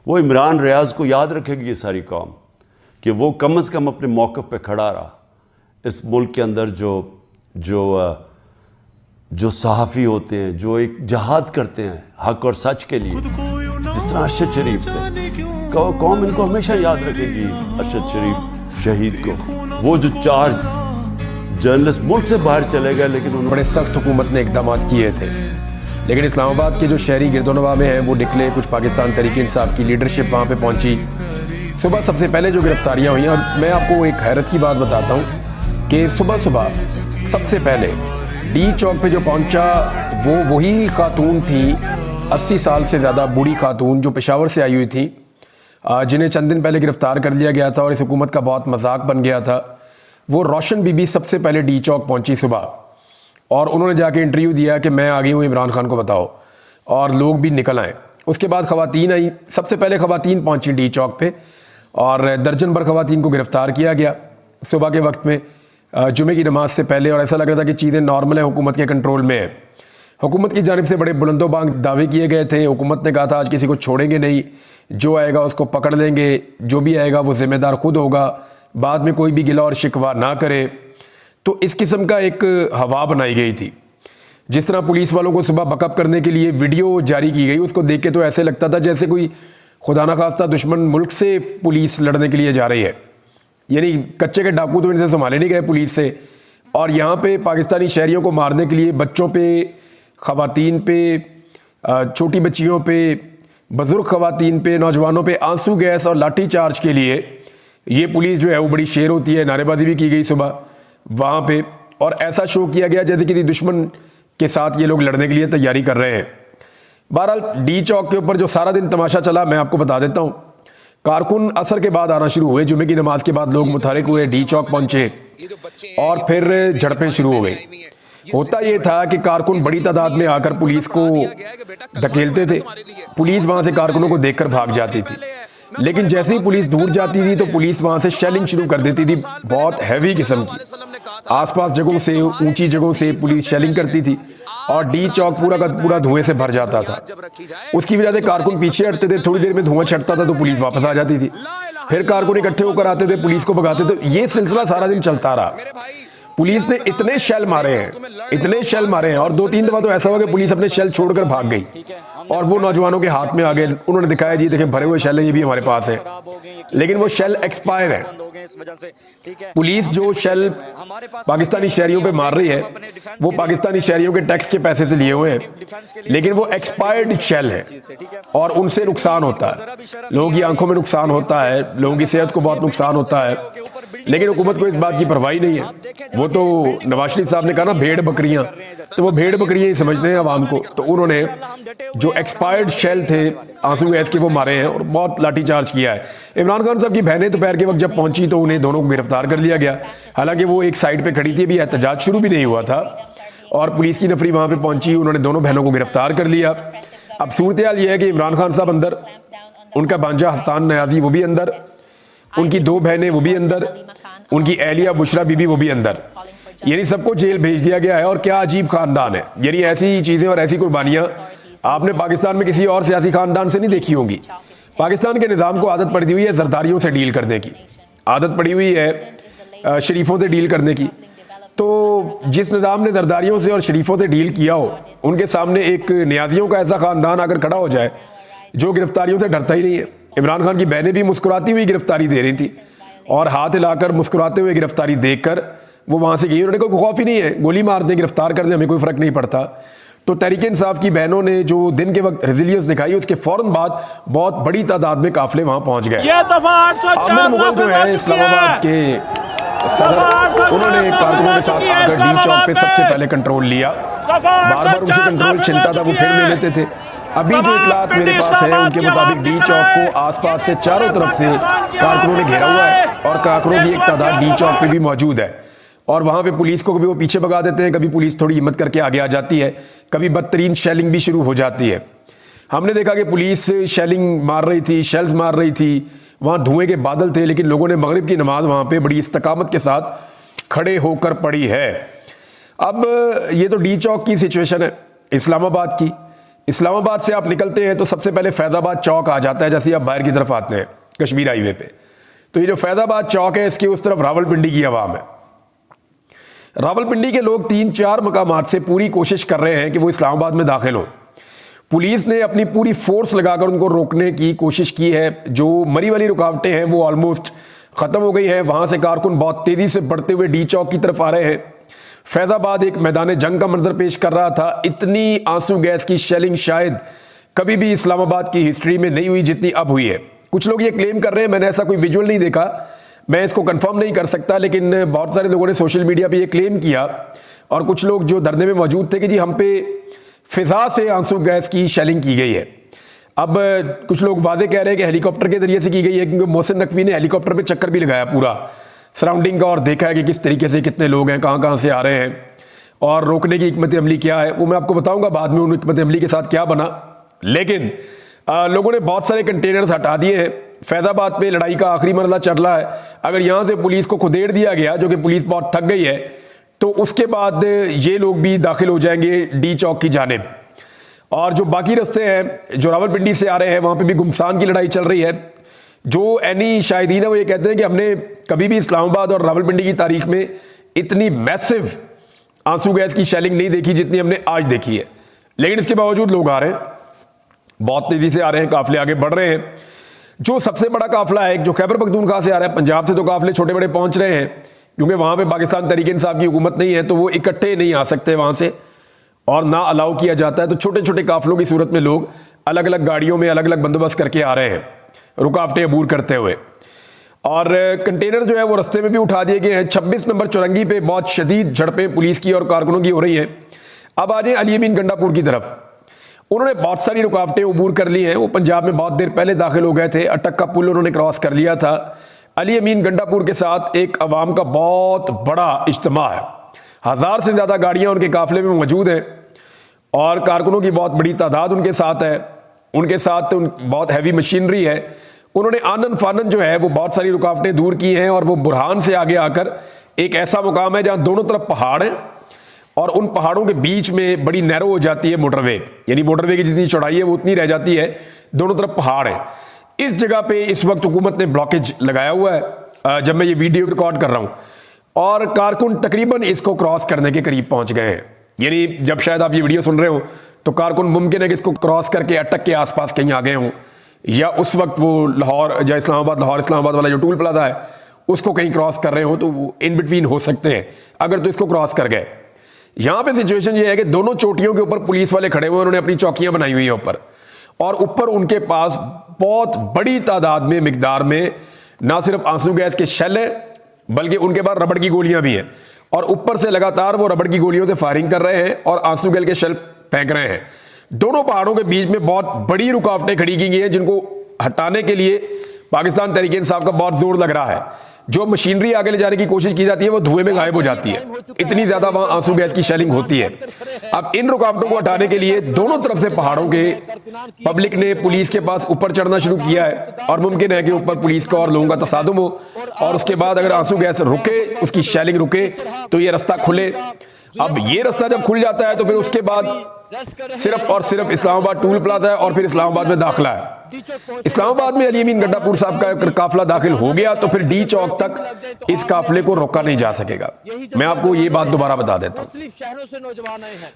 वो इमरान रियाज को याद रखेगी ये सारी कौम कि वो कम से कम अपने मौक़िफ़ पे खड़ा रहा। इस मुल्क के अंदर जो सहाफ़ी होते हैं, जो एक जहाद करते हैं हक और सच के लिए, जिस तरह अरशद शरीफ थे, कौम इनको हमेशा याद रखेगी। अरशद शरीफ शहीद को, वो जो 4 जर्नलिस्ट मुल्क से बाहर चले गए, लेकिन उन्होंने बड़े सख्त हुकूमत ने इकदाम किए थे, लेकिन इस्लामाबाद के जो शहरी गिरदोनवा में हैं वो निकले। कुछ पाकिस्तान तहरीक इंसाफ की लीडरशिप वहाँ पे पहुँची। सुबह सबसे पहले जो गिरफ्तारियाँ हुई, और मैं आपको एक हैरत की बात बताता हूँ कि सुबह सुबह सबसे पहले डी चौक पे जो पहुँचा वो वही खातून थी, 80 साल से ज़्यादा बूढ़ी खातून जो पेशावर से आई हुई थी, जिन्हें चंद दिन पहले गिरफ्तार कर लिया गया था और इस हुकूमत का बहुत मजाक बन गया था। वो रोशन बीबी सबसे पहले डी चौक पहुँची सुबह, और उन्होंने जाके इंटरव्यू दिया कि मैं आ गई हूँ, इमरान खान को बताओ, और लोग भी निकल आए। उसके बाद ख़वातीन आई, सबसे पहले ख़वातीन पहुँची डी चौक पे, और दर्जन भर ख़वातीन को गिरफ़्तार किया गया सुबह के वक्त में, जुमे की नमाज से पहले। और ऐसा लग रहा था कि चीज़ें नॉर्मल हैं, हुकूमत के कंट्रोल में है। हुकूमत की जानिब से बड़े बुलंदोबांग दावे किए गए थे। हुकूमत ने कहा था आज किसी को छोड़ेंगे नहीं, जो आएगा उसको पकड़ लेंगे, जो भी आएगा वो ज़िम्मेदार खुद होगा, बाद में कोई भी गिला और शिकवा ना करे। तो इस किस्म का एक हवा बनाई गई थी। जिस तरह पुलिस वालों को सुबह बकअप करने के लिए वीडियो जारी की गई, उसको देख के तो ऐसे लगता था जैसे कोई खुदा ना खास्ता दुश्मन मुल्क से पुलिस लड़ने के लिए जा रही है। यानी कच्चे के डाकू तो इनसे संभाले नहीं गए पुलिस से। और यहाँ पे पाकिस्तानी शहरियों को मारने के लिए बच्चों पे, ख़वातीन पे, छोटी बच्चियों पे, बुज़ुर्ग ख़वातीन पे, नौजवानों पे आंसू गैस और लाठी चार्ज के लिए ये पुलिस जो है वो बड़ी शेर होती है। नारेबाजी भी की गई सुबह वहाँ पे, और ऐसा शो किया गया जैसे किसी दुश्मन के साथ ये लोग लड़ने के लिए तैयारी कर रहे हैं। बहरहाल डी चौक के ऊपर जो सारा दिन तमाशा चला मैं आपको बता देता हूँ। कारकुन असर के बाद आना शुरू हुए, जुमे की नमाज के बाद लोग मुतहरिक हुए, डी चौक पहुँचे, और फिर झड़पें शुरू हो गई। होता ये था कि कारकुन बड़ी तादाद में आकर पुलिस को धकेलते थे। पुलिस वहाँ से कारकुनों को देखकर भाग जाती थी, लेकिन जैसे ही पुलिस दूर जाती थी तो पुलिस वहाँ से शेलिंग शुरू कर देती थी, बहुत हैवी किस्म की। आसपास जगहों से, ऊंची जगहों से पुलिस शेलिंग करती थी, और डी चौक पूरा का पूरा धुएं से भर जाता था। उसकी वजह से कारकुन पीछे हटते थे, थोड़ी देर में धुआं छटता था तो पुलिस वापस आ जाती थी। फिर कारकुन इकट्ठे होकर आते थे, पुलिस को भगाते थे। ये सिलसिला सारा दिन चलता रहा। पुलिस ने इतने शेल मारे हैं, और 2-3 दफा तो ऐसा हुआ कि पुलिस अपने शेल छोड़कर भाग गई और वो नौजवानों के हाथ में आ गए। उन्होंने दिखाया जी देखें भरे हुए शेल हैं, ये भी हमारे पास है, लेकिन वो शेल एक्सपायर है। पुलिस जो शेल पाकिस्तानी शहरियों पे मार रही है वो पाकिस्तानी शहरियों के टैक्स के पैसे से लिए हुए हैं, लेकिन वो एक्सपायर्ड शेल है और उनसे नुकसान होता है। लोगों की आंखों में नुकसान होता है, लोगों की सेहत को बहुत नुकसान होता है, लेकिन हुकूमत को इस बात की परवाह नहीं है। वो तो नवाज शरीफ साहब ने कहा ना भेड़ बकरियां, तो वो भेड़ बकरियां ही समझते हैं आवाम को। तो उन्होंने जो एक्सपायर्ड शेल थे आंसू गैस के वो मारे हैं और बहुत लाठीचार्ज किया है। इमरान खान साहब की बहनें दोपहर के वक्त जब पहुंची तो उन्हें दोनों को गिरफ्तार कर लिया गया। हालांकि वो एक साइड पे खड़ी थी, अभी एहतजाज शुरू भी नहीं हुआ था, और पुलिस की नफरी वहां पे पहुंची, उन्होंने दोनों बहनों को गिरफ्तार कर लिया। अब सूरत हाल ये है कि इमरान खान साहब अंदर, उनका भांजा हस्तान नयाजी वो भी अंदर, उनकी 2 बहनें वो भी अंदर, उनकी एहलिया बुशरा बीबी वो भी अंदर, यानी सबको जेल भेज दिया गया है। और क्या अजीब खानदान है, यानी ऐसी चीज़ें और ऐसी कुर्बानियां आपने पाकिस्तान में किसी और सियासी खानदान से नहीं देखी होंगी। पाकिस्तान के निज़ाम को आदत पड़ी हुई है जरदारियों से डील करने की, आदत पड़ी हुई है शरीफों से डील करने की। तो जिस निज़ाम ने जरदारियों से और शरीफों से डील किया हो, उनके सामने एक न्याजियों का ऐसा खानदान आकर खड़ा हो जाए जो गिरफ्तारियों से डरता ही नहीं है। इमरान खान की बहनें भी मुस्कुराती हुई गिरफ्तारी दे रही थी, और हाथ हिलाकर मुस्कुराते हुए गिरफ्तारी देखकर वो वहाँ से गई। उन्होंने कोई खौफ ही नहीं है, गोली मार दें, गिरफ्तार कर दें, हमें कोई फ़र्क नहीं पड़ता। तो तहरीक इंसाफ की बहनों ने जो दिन के वक्त रेजिलियंस दिखाई, उसके फौरन बाद बहुत बड़ी तादाद में काफिले वहाँ पहुँच गए। आमिर मुगल जो है इस्लामाबाद के सदर, उन्होंने कारकुनों के साथ आकर डी चौक पे सबसे पहले कंट्रोल लिया। बार बार उनसे कंट्रोल छिनता था, वो फिर ले लेते थे। अभी जो इतलात मेरे पास है उनके मुताबिक डी चौक को आसपास से चारों तरफ से कारकुनों ने घेरा हुआ है, और कारकुनों की एक तादाद डी चौक पे भी मौजूद है। और वहाँ पे पुलिस को कभी वो पीछे भगा देते हैं, कभी पुलिस थोड़ी हिम्मत करके आगे आ जाती है, कभी बदतरीन शेलिंग भी शुरू हो जाती है। हमने देखा कि पुलिस शेलिंग मार रही थी, शेल्स मार रही थी, वहाँ धुएं के बादल थे, लेकिन लोगों ने मगरिब की नमाज वहाँ पे बड़ी इस्तकामत के साथ खड़े होकर पढ़ी है। अब ये तो डी चौक की सिचुएशन है इस्लामाबाद की। इस्लामाबाद से आप निकलते हैं तो सबसे पहले फैज़ाबाद चौक आ जाता है, जैसे आप बाहर की तरफ आते हैं कश्मीर हाईवे पे। तो ये जो फैज़ाबाद चौक है, इसके उस तरफ रावलपिंडी की आवाम है। रावलपिंडी के लोग 3-4 मकामात से पूरी कोशिश कर रहे हैं कि वो इस्लामाबाद में दाखिल हों। पुलिस ने अपनी पूरी फोर्स लगाकर उनको रोकने की कोशिश की है। जो मरी वाली रुकावटें हैं वो ऑलमोस्ट ख़त्म हो गई हैं। वहाँ से कारकुन बहुत तेज़ी से बढ़ते हुए डी चौक की तरफ आ रहे हैं। फैज़ाबाद एक मैदान जंग का मंजर पेश कर रहा था। इतनी आंसू गैस की शेलिंग शायद कभी भी इस्लामाबाद की हिस्ट्री में नहीं हुई जितनी अब हुई है। कुछ लोग ये क्लेम कर रहे हैं, मैंने ऐसा कोई विजुअल नहीं देखा, मैं इसको कंफर्म नहीं कर सकता, लेकिन बहुत सारे लोगों ने सोशल मीडिया पे ये क्लेम किया और कुछ लोग जो धरने में मौजूद थे कि जी हम पे फिजा से आंसू गैस की शेलिंग की गई है। अब कुछ लोग वादे कह रहे हैं कि हेलीकॉप्टर के जरिए से की गई है, क्योंकि मोहसिन नकवी ने हेलीकॉप्टर पे चक्कर भी लगाया पूरा सराउंडिंग का और देखा है कि किस तरीके से कितने लोग हैं, कहाँ कहाँ से आ रहे हैं और रोकने की हिकमत अमली क्या है। वो मैं आपको बताऊंगा बाद में उन हिकमत अमली के साथ क्या बना। लेकिन लोगों ने बहुत सारे कंटेनर्स हटा दिए हैं। फैज़ाबाद पे लड़ाई का आखिरी मरला चल रहा है। अगर यहाँ से पुलिस को खुदेड़ दिया गया, जो कि पुलिस बहुत थक गई है, तो उसके बाद ये लोग भी दाखिल हो जाएंगे डी चौक की जानिब। और जो बाकी रास्ते हैं जो रावलपिंडी से आ रहे हैं, वहाँ पे भी गुमसान की लड़ाई चल रही है। जो एनी शाहिदीन है वो ये कहते हैं कि हमने कभी भी इस्लामाबाद और रावलपिंडी की तारीख में इतनी मैसिव आंसू गैस की शेलिंग नहीं देखी जितनी हमने आज देखी है। लेकिन इसके बावजूद लोग आ रहे हैं, बहुत तेजी से आ रहे हैं, काफिले आगे बढ़ रहे हैं। जो सबसे बड़ा काफिला है जो खैबर पख्तूनख्वा से आ रहा है, पंजाब से तो काफिले छोटे बड़े पहुंच रहे हैं, क्योंकि वहां पे पाकिस्तान तहरीक इंसाफ की हुकूमत नहीं है, तो वो इकट्ठे नहीं आ सकते वहां से और ना अलाउ किया जाता है। तो छोटे छोटे काफिलों की सूरत में लोग अलग अलग गाड़ियों में अलग अलग बंदोबस्त करके आ रहे हैं, रुकावटें अबूर करते हुए। और कंटेनर जो है वो रस्ते में भी उठा दिए गए हैं। 26 नंबर चौरंगी पे बहुत शदीद झड़पें पुलिस की और कारकुनों की हो रही हैं। अब आ जाए अली अमीन गंडापुर की तरफ। उन्होंने बहुत सारी रुकावटें अबूर कर ली हैं। वो पंजाब में बहुत देर पहले दाखिल हो गए थे। अटक का पुल उन्होंने क्रॉस कर लिया था। अली अमीन गंडापुर के साथ एक अवाम का बहुत बड़ा इज्तिमा है। 1000 से ज़्यादा गाड़ियाँ उनके काफिले में मौजूद हैं और कारकुनों की बहुत बड़ी तादाद उनके साथ है। उनके साथ बहुत हैवी मशीनरी है। उन्होंने आनन फानन जो है वो बहुत सारी रुकावटें दूर की हैं और वो बुरहान से आगे आकर एक ऐसा मुकाम है जहाँ दोनों तरफ पहाड़ हैं और उन पहाड़ों के बीच में बड़ी नैरो हो जाती है मोटरवे, यानी मोटरवे की जितनी चौड़ाई है वो उतनी रह जाती है, दोनों तरफ पहाड़ है। इस जगह पे इस वक्त हुकूमत ने ब्लॉकेज लगाया हुआ है जब मैं ये वीडियो रिकॉर्ड कर रहा हूँ, और कारकुन तकरीबन इसको क्रॉस करने के करीब पहुंच गए हैं। यानी जब शायद आप ये वीडियो सुन रहे हो तो कारकुन मुमकिन है कि इसको क्रॉस करके अटक के आसपास कहीं आ गए हों, या उस वक्त वो लाहौर या लाहौर इस्लामाबाद वाला जो टूल प्लाजा है उसको कहीं क्रॉस कर रहे हो, तो वो इन बिटवीन हो सकते हैं अगर तो इसको क्रॉस कर गए। यहां पे सिचुएशन ये है कि दोनों चोटियों के ऊपर पुलिस वाले खड़े हुए, उन्होंने अपनी चौकियां बनाई हुई है ऊपर, और ऊपर उनके पास बहुत बड़ी तादाद में मिकदार में ना सिर्फ आंसू गैस के शेल हैं बल्कि उनके पास रबड़ की गोलियां भी हैं, और ऊपर से लगातार वो रबड़ की गोलियों से फायरिंग कर रहे हैं और आंसू गैस के शेल फेंक रहे हैं। दोनों पहाड़ों के बीच में बहुत बड़ी रुकावटें खड़ी की गई हैं जिनको हटाने के लिए पाकिस्तान तहरीक इंसाफ का बहुत जोर लग रहा है। जो मशीनरी आगे ले जाने की कोशिश की जाती है वो धुएं में गायब हो जाती है, इतनी ज्यादा वहां आंसू गैस की शेलिंग होती है। अब इन रुकावटों को हटाने के लिए दोनों तरफ से पहाड़ों के पब्लिक ने पुलिस के पास ऊपर चढ़ना शुरू किया है, और मुमकिन है कि ऊपर पुलिस का और लोगों का तसादुम हो, और उसके बाद अगर आंसू गैस रुके, उसकी शेलिंग रुके, तो ये रास्ता खुले। अब ये रास्ता जब खुल जाता है तो फिर उसके बाद सिर्फ और सिर्फ इस्लामाबाद टूल प्लाजा है और फिर इस्लामाबाद में दाखिला है। इस्लामाबाद में अली अमीन गंडापुर साहब का काफिला दाखिल हो गया तो फिर डी चौक तक इस काफिले को रोका नहीं जा सकेगा। मैं आपको ये बात दोबारा बता देता हूं,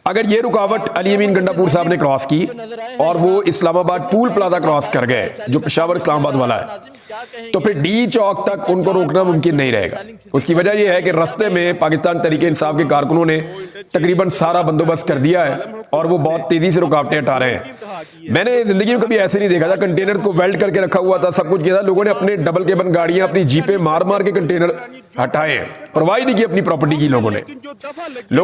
अगर ये रुकावट अली अमीन गंडापुर साहब ने क्रॉस की और वो इस्लामाबाद टूल प्लाजा क्रॉस कर गए जो पेशावर इस्लामाबाद वाला है, तो फिर डी चौक तक उनको रोकना मुमकिन नहीं रहेगा। उसकी वजह यह है कि रास्ते में पाकिस्तान तहरीक इंसाफ के कारकुनों ने तकरीबन सारा बंदोबस्त कर दिया है और वो बहुत तेजी से रुकावटें हटा रहे हैं। मैंने जिंदगी में कभी ऐसे नहीं देखा था, कंटेनर को वेल्ड करके रखा हुआ था, सब कुछ किया था, लोगों ने अपने डबल केबन गाड़ियां अपनी जीपे मार मार के कंटेनर हटाए हैं, परवाह नहीं की अपनी प्रॉपर्टी की। लोगों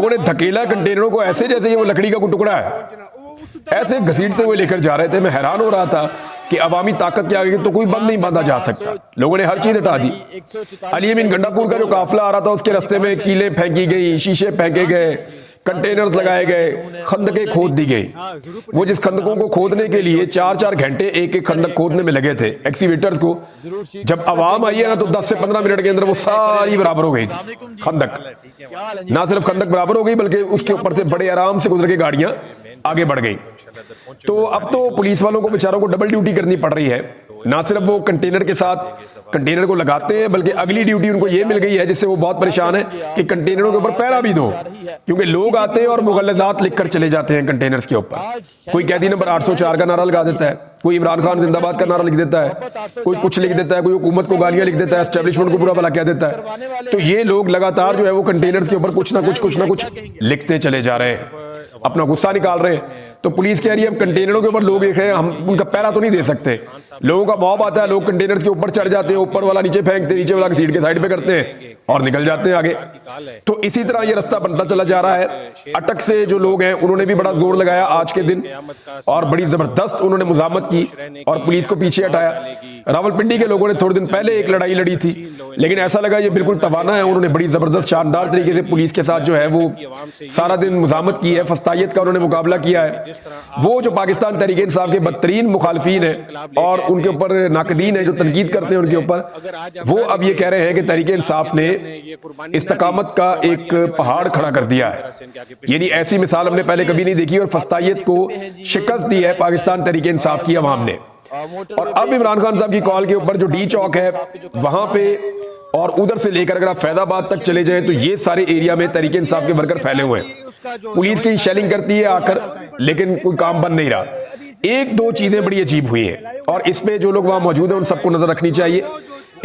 ने धकेला कंटेनरों को ऐसे जैसे वो लकड़ी का कोई टुकड़ा है, ऐसे घसीटते हुए लेकर जा रहे थे। मैं हैरान हो रहा था कि अवामी ताकत के आगे तो कोई बंद नहीं बांधा जा सकता, लोगों ने हर चीज हटा दी। अली अमीन गंडापुर का जो काफिला आ रहा था उसके रास्ते में कीलें फेंकी गई, शीशे फेंके गए, कंटेनर्स लगाए गए, खंदकें खोद दी गई। वो जिस खंदकों को खोदने के लिए 4-4 घंटे एक एक खंदक खोदने में लगे थे एक्सीवेटर्स को, जब आवाम आई है ना तो 10 से 15 मिनट के अंदर वो सारी बराबर हो गई थी। खंदक ना सिर्फ खंदक बराबर हो गई बल्कि उसके ऊपर से बड़े आराम से गुजर के गाड़ियां आगे बढ़ गई। तो अब तो पुलिस वालों को बेचारों को डबल ड्यूटी करनी पड़ रही है। ना सिर्फ वो कंटेनर के साथ कंटेनर को लगाते हैं, बल्कि अगली ड्यूटी उनको ये मिल गई है जिससे वो बहुत परेशान है कि कंटेनरों के ऊपर पहरा भी दो, क्योंकि लोग आते हैं और मुगल्लज़ात लिखकर चले जाते हैं कंटेनर्स के ऊपर। कोई कैदी नंबर 804 का नारा लगा देता है, कोई इमरान खान जिंदाबाद का नारा लिख देता है, कोई कुछ लिख देता है, कोई हुकूमत को गालियां लिख देता है, एस्टेब्लिशमेंट को बुरा भला कह देता है। तो ये लोग लगातार जो है वो कंटेनर्स के ऊपर कुछ ना कुछ लिखते चले जा रहे हैं, अपना गुस्सा निकाल रहे हैं। तो पुलिस कह रही है अब कंटेनरों के ऊपर लोग देख रहे हैं, हम उनका पहरा तो नहीं दे सकते। लोगों का मौब आता है, लोग कंटेनर्स के ऊपर चढ़ जाते हैं, ऊपर वाला नीचे फेंकते, नीचे वाला सीट के साइड पे करते हैं और निकल जाते हैं आगे। तो इसी तरह ये रास्ता बनता चला जा रहा है। अटक से जो लोग हैं उन्होंने भी बड़ा जोर लगाया आज के दिन और बड़ी जबरदस्त उन्होंने मुजामत की और पुलिस को पीछे हटाया। रावलपिंडी के लोगों ने थोड़े दिन पहले एक लड़ाई लड़ी थी, लेकिन ऐसा लगा ये बिल्कुल तवाना है। उन्होंने बड़ी जबरदस्त शानदार तरीके से पुलिस के साथ जो है वो सारा दिन मुजामत की है, फस्तायत का उन्होंने मुकाबला किया है। वो जो पाकिस्तान तहरीक इंसाफ के बदतरीन मुखालफीन है और उनके ऊपर नाकदीन है, जो तनकीद करते हैं उनके ऊपर, वो अब ये कह रहे हैं कि तहरीक इंसाफ ने इस्तकामत का एक पहाड़ खड़ा कर दिया है। यानी ऐसी मिसाल हमने पहले कभी नहीं देखी और फस्तायत को शिकस्त दी है पाकिस्तान तहरीक इंसाफ की अवाम ने। और अब इमरान खान साहब की कॉल के ऊपर जो डी चौक है वहां पे और उधर से लेकर अगर आप फैजाबाद तक चले जाएं तो ये सारे एरिया में तहरीक इंसाफ के वर्कर फैले हुए हैं। पुलिस की शेलिंग करती है आकर, लेकिन कोई काम बन नहीं रहा। एक दो चीजें बड़ी अजीब हुई हैं और इसमें जो लोग वहां मौजूद हैं उन सबको नजर रखनी चाहिए।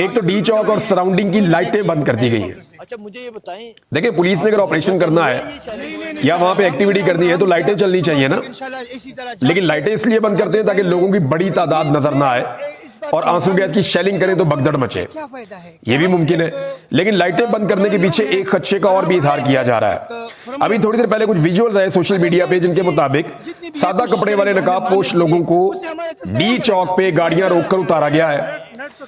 एक तो डी चौक और सराउंडिंग की लाइटें बंद कर दी गई हैं। अच्छा मुझे ये बताएं, देखिए पुलिस ने अगर ऑपरेशन करना है या वहां पे एक्टिविटी करनी है तो लाइटें चलनी चाहिए ना, लेकिन लाइटें इसलिए बंद करते हैं ताकि लोगों की बड़ी तादाद नजर ना आए और आंसू गैस की शेलिंग करें तो भगदड़ मचे, ये भी मुमकिन है। लेकिन लाइटें बंद करने के पीछे एक खदशे का और भी इजहार किया जा रहा है। अभी थोड़ी देर पहले कुछ विजुअल्स आए सोशल मीडिया पे जिनके मुताबिक सादा कपड़े वाले नकाब पोश लोगों को डी चौक पे गाड़ियां रोककर उतारा गया है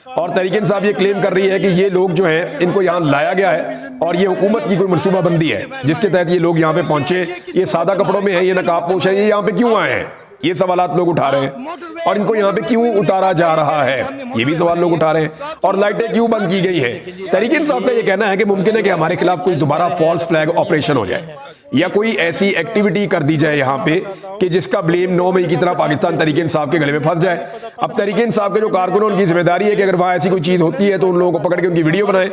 और तहरीक इंसाफ ये क्लेम कर रही है कि ये लोग जो हैं इनको यहाँ लाया गया है और ये हुकूमत की कोई मनसूबाबंदी है जिसके तहत ये लोग यहाँ पे पहुंचे। ये सादा कपड़ों में है, ये नकाब पोश है, ये यहाँ पे क्यों आए हैं, ये सवालात लोग उठा रहे हैं। और इनको यहाँ पे क्यों उतारा जा रहा है, ये भी सवाल लोग उठा रहे हैं। और लाइटें क्यों बंद की गई हैं। तहरीक इंसाफ का ये कहना है कि मुमकिन है कि हमारे खिलाफ कोई दोबारा फॉल्स फ्लैग ऑपरेशन हो जाए या कोई ऐसी एक्टिविटी कर दी जाए यहाँ पे कि जिसका ब्लेम 9 मई की तरह पाकिस्तान तहरीक इंसाफ के गले में फंस जाए। अब तहरीक इंसाफ के जो कारकुन उनकी जिम्मेदारी है कि अगर वहां ऐसी कोई चीज होती है तो उन लोगों को पकड़ के उनकी वीडियो बनाएं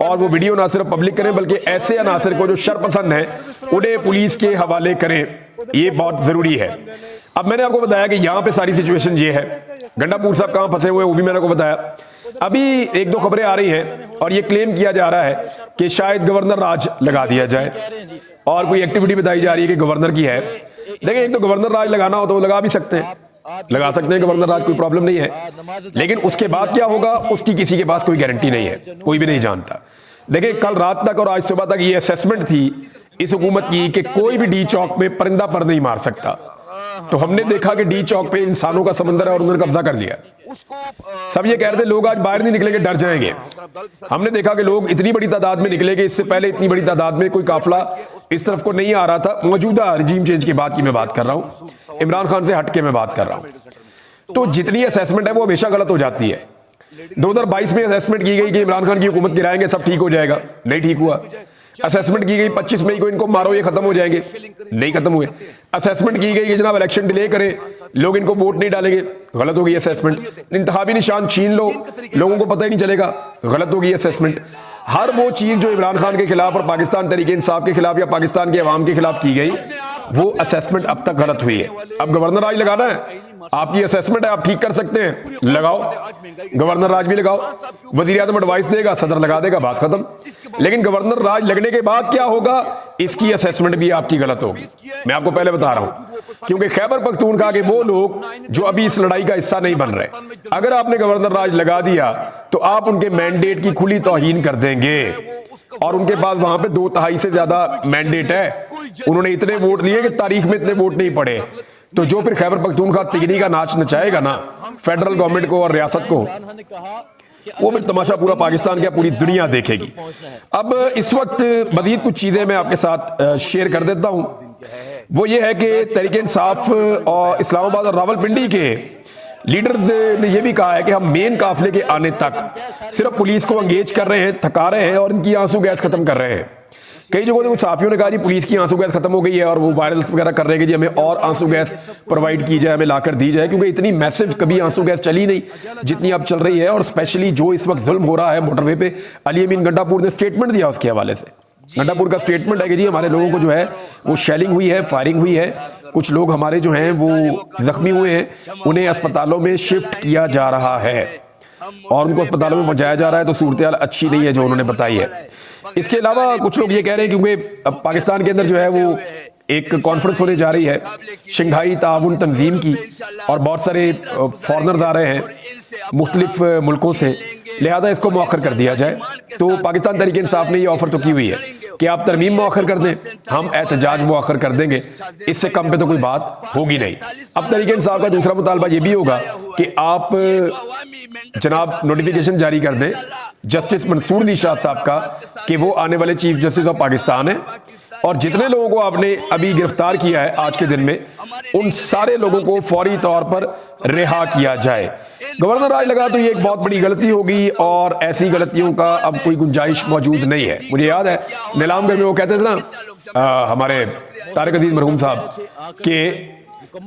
और वो वीडियो ना सिर्फ पब्लिक करें बल्कि ऐसे अनासर को जो शरपसंद है उन्हें पुलिस के हवाले करें। ये बहुत जरूरी है। अब मैंने आपको बताया कि यहाँ पे सारी सिचुएशन ये है। गंडापुर साहब कहाँ फंसे हुए वो भी मैंने आपको बताया। अभी एक दो खबरें आ रही हैं और ये क्लेम किया जा रहा है कि शायद गवर्नर राज लगा दिया जाए और कोई एक्टिविटी बताई जा रही है कि गवर्नर की है। देखिए एक तो गवर्नर राज लगाना हो तो वो लगा भी सकते हैं, लगा सकते हैं गवर्नर राज, कोई प्रॉब्लम नहीं है। लेकिन उसके बाद क्या होगा उसकी किसी के पास कोई गारंटी नहीं है, कोई भी नहीं जानता। देखिए कल रात तक और आज सुबह तक ये असेसमेंट थी इस हुकूमत की कि कोई भी डी चौक में परिंदा पर नहीं मार सकता। तो हमने देखा कि डी चौक पे इंसानों का समंदर है और उन्होंने कब्जा कर लिया। सब ये कह रहे थे लोग आज बाहर नहीं निकलेंगे, डर जाएंगे। हमने देखा कि लोग इतनी बड़ी तादाद में निकले कि इससे पहले इतनी बड़ी तादाद में कोई काफिला इस तरफ को नहीं आ रहा था। मौजूदा रिजीम चेंज की बात की मैं बात कर रहा हूं, इमरान खान से हटके मैं बात कर रहा हूं। तो जितनी असेसमेंट है वो हमेशा गलत हो जाती है। 2022 में असेसमेंट की गई कि इमरान खान की हुकूमत गिराएंगे सब ठीक हो जाएगा, नहीं ठीक हुआ। असेसमेंट की गई 25 मई को इनको मारो ये खत्म हो जाएंगे, नहीं खत्म हुए। असेसमेंट की गई कि जनाब इलेक्शन डिले करें, लोग इनको वोट नहीं डालेंगे, गलत हो गई असेसमेंट। इंतखाबी निशान छीन लो, लोगों को पता ही नहीं चलेगा, गलत हो गई असेसमेंट। हर वो चीज जो इमरान खान के खिलाफ और पाकिस्तान तहरीक इंसाफ के खिलाफ या पाकिस्तान के अवाम के खिलाफ की गई वो असेसमेंट अब तक गलत हुई है। अब गवर्नर राज लगाना है, आपकी असेसमेंट है, आप ठीक कर सकते हैं, लगाओ, गवर्नर राज भी लगाओ। वजीर आज़म एडवाइस देगा, सदर लगा देगा, बात खत्म। लेकिन गवर्नर राज लगने के बाद क्या होगा इसकी असेसमेंट भी आपकी गलत होगी। मैं आपको पहले बता रहा हूं, क्योंकि खैबर पख्तूनख्वा के वो लोग जो अभी इस लड़ाई का हिस्सा नहीं बन रहे, अगर आपने गवर्नर राज लगा दिया तो आप उनके मैंडेट की खुली तौहीन कर देंगे और उनके पास वहां पे 2/3 से ज्यादा मैंडेट है। उन्होंने इतने वोट लिए कि तारीख में इतने वोट नहीं पड़े। तो जो फिर खैबर पख्तूनख्वा तिगनी का नाच नचाएगा ना फेडरल गवर्नमेंट को और रियासत को, वो फिर तमाशा पूरा पाकिस्तान का पूरी दुनिया देखेगी। अब इस वक्त मजीद कुछ चीजें मैं आपके साथ शेयर कर देता हूं। वो ये है कि तहरीक इंसाफ और इस्लामाबाद और रावलपिंडी के लीडर्स ने यह भी कहा है कि हम मेन काफिले के आने तक सिर्फ पुलिस को एंगेज कर रहे हैं, थका रहे हैं और इनकी आंसू गैस खत्म कर रहे हैं। कई जगहों से सहाफियों ने कहा जी पुलिस की आंसू गैस खत्म हो गई है और वो वायरल्स वगैरह कर रहे हैं कि जी हमें और आंसू गैस प्रोवाइड की जाए, हमें लाकर दी जाए, क्योंकि इतनी मैसिव कभी आंसू गैस चली नहीं जितनी अब चल रही है। और स्पेशली जो इस वक्त जुल्म हो रहा है मोटरवे पे, अली अमीन गंडापुर ने स्टेटमेंट दिया उसके हवाले से। गंडापुर का स्टेटमेंट है कि जी हमारे लोगों को जो है वो शेलिंग हुई है, फायरिंग हुई है, कुछ लोग हमारे जो हैं वो जख्मी हुए हैं, उन्हें अस्पतालों में शिफ्ट किया जा रहा है और उनको अस्पतालों में पहुंचाया जा रहा है। तो सूरत हाल अच्छी नहीं है जो उन्होंने बताई है। इसके अलावा कुछ लोग ये कह रहे हैं क्योंकि पाकिस्तान के अंदर जो है वो एक कॉन्फ्रेंस होने जा रही है शंघाई ताउन तंजीम की और बहुत सारे फॉरनर्स आ रहे हैं मुख्तलिफ मुल्कों से, लिहाजा इसको मौखर कर दिया जाए। तो पाकिस्तान तहरीक इंसाफ ने ये ऑफर तो की हुई है कि आप तरमीम मौखर कर दें, हम एहतजाज मौखर कर देंगे, इससे कम पे तो कोई बात होगी नहीं। अब तहरीक इंसाफ का दूसरा मुतालबा ये भी होगा कि आप जनाब नोटिफिकेशन जारी कर दें जस्टिस मंसूर अली शाह साहब का कि वो आने वाले चीफ जस्टिस ऑफ पाकिस्तान है और जितने लोगों को आपने अभी गिरफ्तार किया है आज के दिन में, उन सारे लोगों को फौरी तौर पर रिहा किया जाए। गवर्नर राज लगा तो ये एक बहुत बड़ी गलती होगी और ऐसी गलतियों का अब कोई गुंजाइश मौजूद नहीं है। मुझे याद है नीलामगढ़ में वो कहते थे ना हमारे तारिक अजीज मरहूम साहब के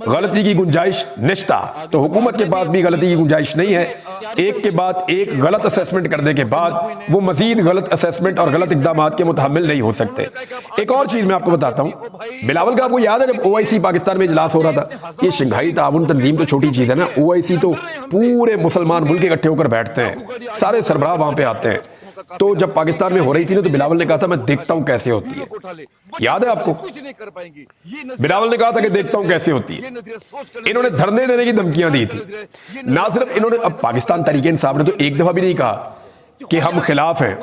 गलती की गुंजाइश निश्ता, तो हुकूमत के पास भी गलती की गुंजाइश नहीं है। एक के बाद एक गलत असेसमेंट करने के बाद वो मजीद गलत असेसमेंट और गलत इकदाम के मुतहम्मिल नहीं हो सकते। एक और चीज मैं आपको बताता हूं, बिलावल का आपको याद है जब OIC पाकिस्तान में इजलास हो रहा था, ये शंघाई ताउन तंजीम तो छोटी चीज है ना, OIC तो पूरे मुसलमान मुल्क इकट्ठे होकर बैठते हैं, सारे सरबराह वहां पे आते हैं। तो जब पाकिस्तान में हो रही थी ना तो बिलावल ने कहा था मैं देखता हूं कैसे होती है, याद है आपको? बिलावल ने कहा था कि देखता हूं कैसे होती है। इन्होंने धरने देने की धमकियां दी थी, ना सिर्फ इन्होंने, अब पाकिस्तान तहरीक इंसाफ ने तो एक दफा भी नहीं कहा कि हम खिलाफ हैं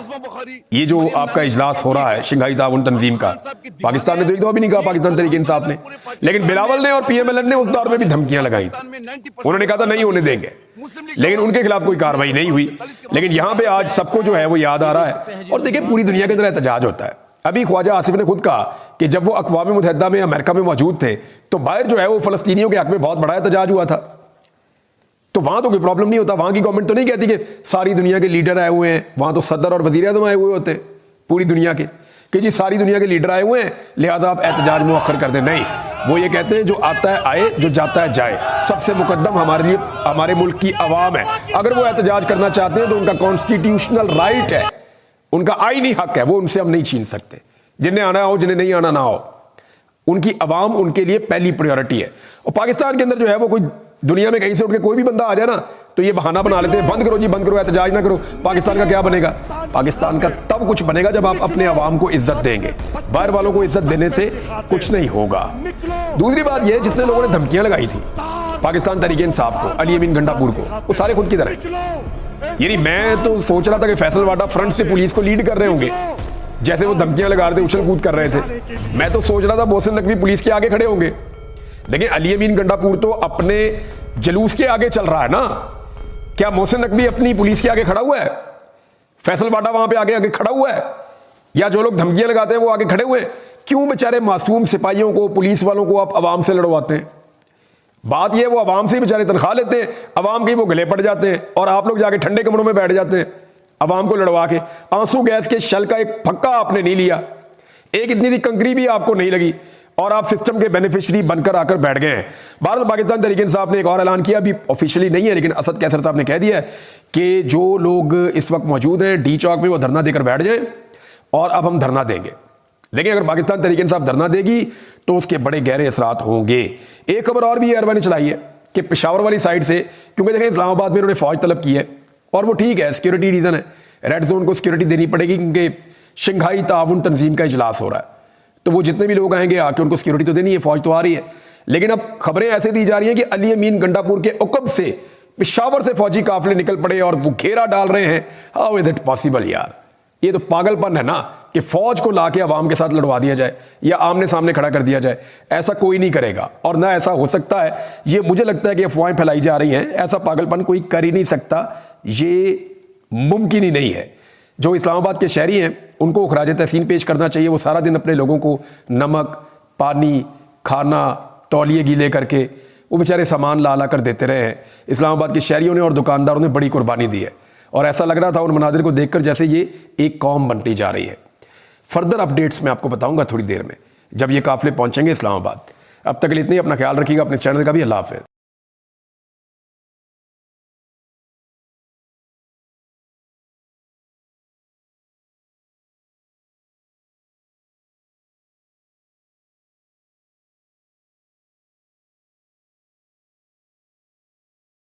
ये जो आपका इजलास हो रहा है शंघाई ताउन तंजीम का, पाकिस्तान ने तो एक दफा भी नहीं कहा पाकिस्तान तहरीक इंसाफ ने। लेकिन बिलावल ने और PMLN ने उस दौर में भी धमकियां लगाई थी, उन्होंने कहा था नहीं होने देंगे, लेकिन उनके खिलाफ कोई कार्रवाई नहीं हुई। लेकिन यहां पे आज सबको जो है वो याद आ रहा है। और देखिए पूरी दुनिया के अंदर एहतजाज होता है। अभी ख्वाजा आसिफ ने खुद कहा कि जब वो अक़वाम मुत्तहिदा में अमेरिका में मौजूद थे तो बाहर जो है वो फलस्तीनियों के हक में बहुत बड़ा एहतजाज हुआ था, तो वहां तो कोई प्रॉब्लम नहीं होता। वहां की गवर्नमेंट तो नहीं कहती कि सारी दुनिया के लीडर आए हुए हैं, वहां तो सदर और वजीर आज़म आए हुए होते पूरी दुनिया के कि जी सारी दुनिया के लीडर आए हुए हैं लिहाजा आप एहतजाज मुअख्खर कर दें। नहीं, वो ये कहते हैं जो आता है आए, जो जाता है जाए, सबसे मुकद्दम हमारे लिए हमारे मुल्क की आवाम है। अगर वो एहतजाज करना चाहते हैं तो उनका कॉन्स्टिट्यूशनल राइट है, उनका आईनी हक है, वो उनसे हम नहीं छीन सकते। जिन्हें आना हो, जिन्हें नहीं आना ना हो, उनकी आवाम उनके लिए पहली प्रायोरिटी है। और पाकिस्तान के अंदर जो है वो कोई दुनिया में कहीं से उठ के कोई भी बंदा आ जाए ना तो ये बहाना बना लेते हैं, बंद करो जी बंद करो, एहतजाज ना करो। पाकिस्तान का क्या बनेगा? पाकिस्तान का तब कुछ बनेगा जब आप अपने आवाम को इज्जत देंगे, बाहर वालों को इज्जत देने से कुछ नहीं होगा। दूसरी बात यह, जितने लोगों ने धमकियां लगाई थी पाकिस्तान तहरीक इंसाफ को, अली अमीन गंडापुर को, वो सारे खुद की तरह। यानी मैं तो सोच रहा था कि फैसल वाडा फ्रंट से पुलिस को लीड कर रहे होंगे, जैसे वो धमकियां लगा रहे थे, उछल कूद कर रहे थे। मैं तो सोच रहा था मोहसिन नकवी पुलिस के आगे खड़े होंगे, लेकिन अली अमीन गंडापुर तो अपने जुलूस के आगे चल रहा है ना। क्या मोहसिन नकवी अपनी पुलिस के आगे खड़ा हुआ है? फैसल वाडा वहां पे आगे आगे खड़ा हुआ है? या जो लोग धमकियां लगाते हैं वो आगे खड़े हुए हैं? क्यों बेचारे मासूम सिपाहियों को, पुलिस वालों को आप अवाम से लड़वाते हैं? बात यह, वो अवाम से बेचारे तनख्वाह लेते हैं, अवाम के वो गले पड़ जाते हैं और आप लोग जाके ठंडे कमरों में बैठ जाते हैं अवाम को लड़वा के। आंसू गैस के शल का एक फक्का आपने नहीं लिया, एक इतनी सी कंकरी भी आपको नहीं लगी और आप सिस्टम के बेनिफिशियरी बनकर आकर बैठ गए हैं। बहरहाल पाकिस्तान तहरीक इंसाफ ने एक और ऐलान किया, अभी ऑफिशियली नहीं है लेकिन असद कैसर साहब ने कह दिया है कि जो लोग इस वक्त मौजूद हैं डी चौक में वो धरना देकर बैठ जाएं और अब हम धरना देंगे। लेकिन अगर पाकिस्तान तहरीक इंसाफ धरना देगी तो उसके बड़े गहरे असरात होंगे। एक खबर और भी अरवा ने चलाई है कि पेशावर वाली साइड से, क्योंकि देखें इस्लामाबाद में उन्होंने फौज तलब की है और वो ठीक है, सिक्योरिटी रीजन है, रेड जोन को सिक्योरिटी देनी पड़ेगी क्योंकि शंघाई ताउन तंजीम का इजलास हो रहा है, तो वो जितने भी लोग आएंगे आके उनको सिक्योरिटी तो देनी है, फौज तो आ रही है। लेकिन अब खबरें ऐसे दी जा रही हैं कि अली अमीन गंडापुर के उकब से पेशावर से फौजी काफिले निकल पड़े और वो घेरा डाल रहे हैं। हाउ इज इट पॉसिबल यार? ये तो पागलपन है ना कि फौज को लाके अवाम के साथ लड़वा दिया जाए या आमने सामने खड़ा कर दिया जाए। ऐसा कोई नहीं करेगा और ना ऐसा हो सकता है। ये मुझे लगता है कि अफवाहें फैलाई जा रही हैं, ऐसा पागलपन कोई कर ही नहीं सकता, ये मुमकिन ही नहीं है। जो इस्लामाबाद के शहरी हैं उनको खराज तहसीन पेश करना चाहिए। वो सारा दिन अपने लोगों को नमक, पानी, खाना, तौलिए गीले करके वो बेचारे सामान ला कर देते रहे हैं। इस्लामाबाद के शहरियों ने और दुकानदारों ने बड़ी कुर्बानी दी है और ऐसा लग रहा था उन मनाजिर को देखकर जैसे ये एक कौम बनती जा रही है। फर्दर अपडेट्स मैं आपको बताऊंगा थोड़ी देर में, जब ये काफिले पहुंचेंगे इस्लामाबाद। अब तक के लिए इतनी, अपना ख्याल रखिएगा, अपने चैनल का भी। अल्लाह हाफ़िज़।